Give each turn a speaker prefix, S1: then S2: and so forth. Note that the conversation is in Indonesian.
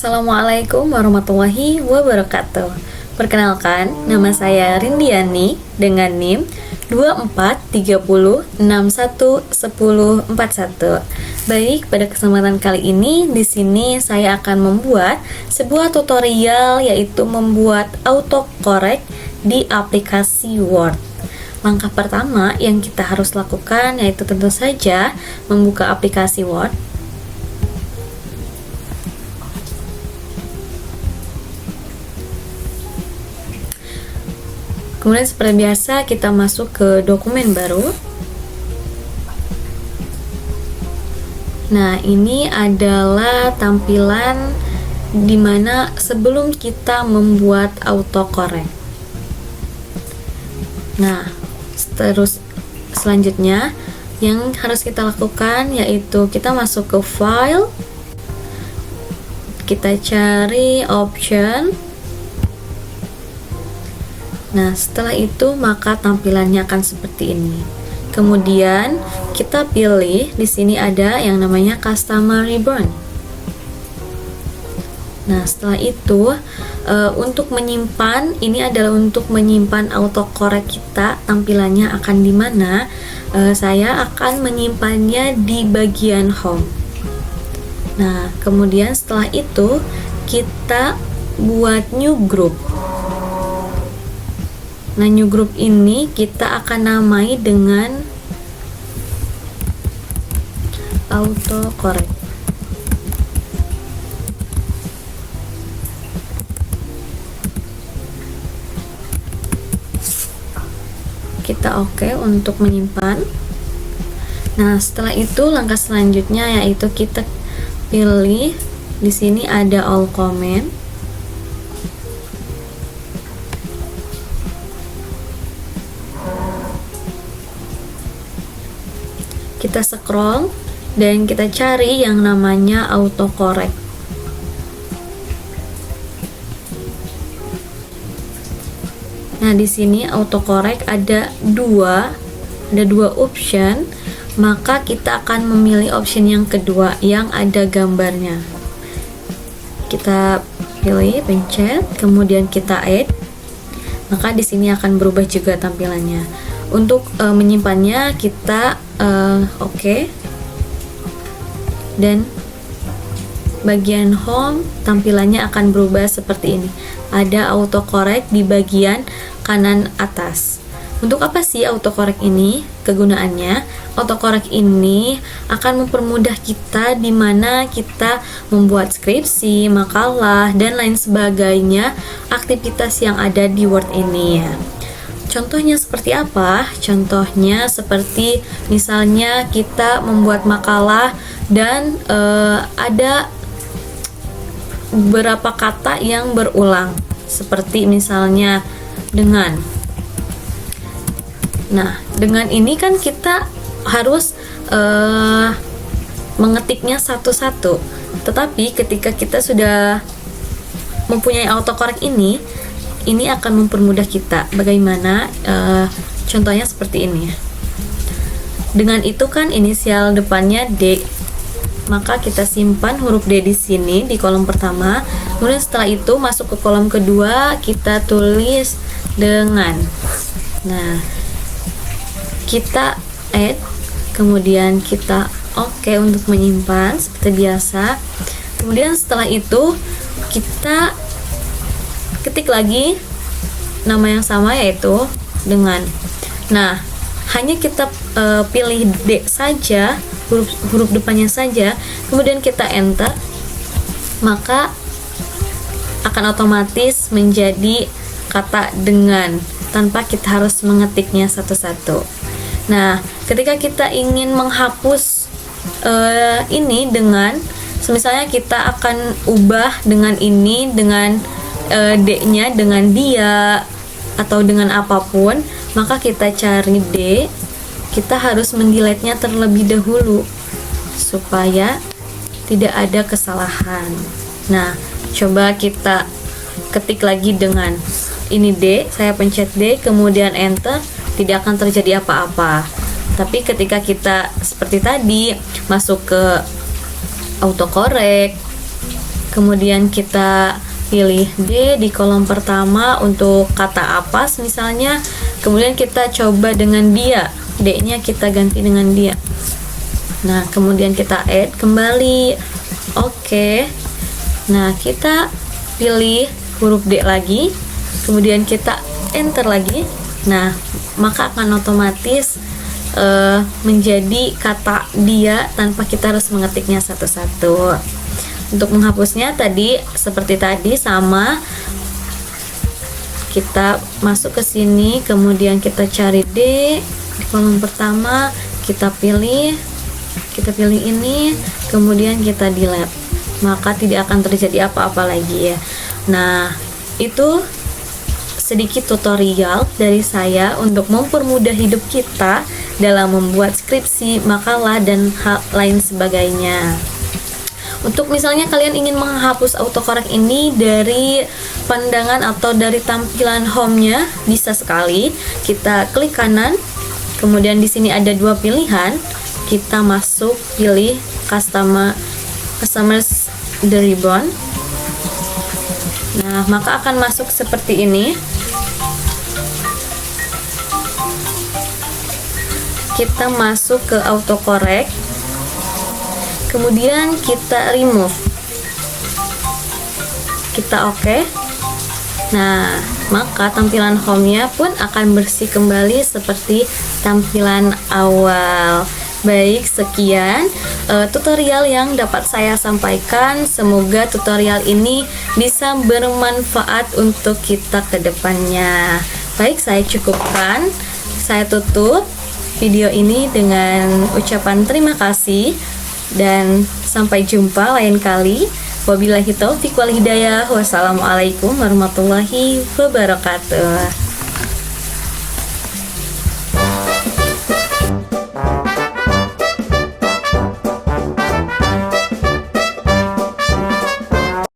S1: Assalamualaikum warahmatullahi wabarakatuh. Perkenalkan, nama saya Rindiani dengan NIM 2430611041. Baik, pada kesempatan kali ini di sini saya akan membuat sebuah tutorial, yaitu membuat autocorrect di aplikasi Word. Langkah pertama yang kita harus lakukan yaitu tentu saja membuka aplikasi Word. Kemudian seperti biasa kita masuk ke dokumen baru. Nah, ini adalah tampilan dimana sebelum kita membuat autocorrect. Nah, terus selanjutnya yang harus kita lakukan yaitu kita masuk ke file, kita cari option. Nah, setelah itu maka tampilannya akan seperti ini. Kemudian kita pilih, di sini ada yang namanya Customer Reborn. Nah, setelah itu untuk menyimpan, ini adalah untuk menyimpan autocorrect kita, tampilannya akan di mana. Saya akan menyimpannya di bagian home. Nah, kemudian setelah itu kita buat new group. Nah, new group ini kita akan namai dengan autocorrect. Kita oke untuk menyimpan. Nah, setelah itu langkah selanjutnya yaitu kita pilih, di sini ada all comment. Kita scroll dan kita cari yang namanya autocorrect. Nah, di sini autocorrect ada dua option, maka kita akan memilih option yang kedua yang ada gambarnya. Kita pilih, pencet, kemudian kita add. Maka di sini akan berubah juga tampilannya. Untuk menyimpannya kita oke. Dan bagian home tampilannya akan berubah seperti ini. Ada autocorrect di bagian kanan atas. Untuk apa sih autocorrect ini? Kegunaannya, autocorrect ini akan mempermudah kita di mana kita membuat skripsi, makalah, dan lain sebagainya, aktivitas yang ada di Word ini ya. Contohnya seperti apa? Contohnya seperti misalnya kita membuat makalah dan ada beberapa kata yang berulang, seperti misalnya dengan. Nah, dengan ini kan kita harus mengetiknya satu-satu. Tetapi ketika kita sudah mempunyai autocorrect ini akan mempermudah kita. Bagaimana? Contohnya seperti ini. Dengan itu kan inisial depannya D, maka kita simpan huruf D di sini di kolom pertama. Kemudian setelah itu masuk ke kolom kedua, kita tulis dengan. Nah, kita add, kemudian kita oke untuk menyimpan seperti biasa. Kemudian setelah itu kita ketik lagi nama yang sama yaitu dengan. Nah, hanya kita pilih D saja, huruf depannya saja, kemudian kita enter, maka akan otomatis menjadi kata dengan tanpa kita harus mengetiknya satu-satu. Nah, ketika kita ingin menghapus ini dengan, misalnya kita akan ubah dengan ini, dengan D-nya dengan dia atau dengan apapun, maka kita cari D, kita harus mendelete-nya terlebih dahulu supaya tidak ada kesalahan. Nah, coba kita ketik lagi dengan ini D, saya pencet D, kemudian enter, tidak akan terjadi apa-apa. Tapi ketika kita seperti tadi masuk ke autocorrect, kemudian kita pilih D di kolom pertama untuk kata apas misalnya, kemudian kita coba dengan dia, D-nya kita ganti dengan dia. Nah, kemudian kita add kembali. Oke. Nah, kita pilih huruf D lagi, kemudian kita enter lagi. Nah, maka akan otomatis menjadi kata dia tanpa kita harus mengetiknya satu-satu. Untuk menghapusnya tadi seperti tadi sama, kita masuk ke sini, kemudian kita cari D di kolom pertama, kita pilih ini, kemudian kita delete, maka tidak akan terjadi apa-apa lagi ya. Nah, itu sedikit tutorial dari saya untuk mempermudah hidup kita dalam membuat skripsi, makalah, dan hal lain sebagainya. Untuk misalnya kalian ingin menghapus autocorrect ini dari pandangan atau dari tampilan home-nya, bisa sekali. Kita klik kanan, kemudian di sini ada dua pilihan. Kita masuk pilih customize the ribbon. Nah, maka akan masuk seperti ini. Kita masuk ke autocorrect, kemudian kita remove, kita oke. Nah, maka tampilan home-nya pun akan bersih kembali seperti tampilan awal. Baik, sekian tutorial yang dapat saya sampaikan. Semoga tutorial ini bisa bermanfaat untuk kita ke depannya. Baik, saya cukupkan. Saya tutup video ini dengan ucapan terima kasih dan sampai jumpa lain kali. Wabillahi taufiq wal hidayah. Wassalamualaikum warahmatullahi wabarakatuh.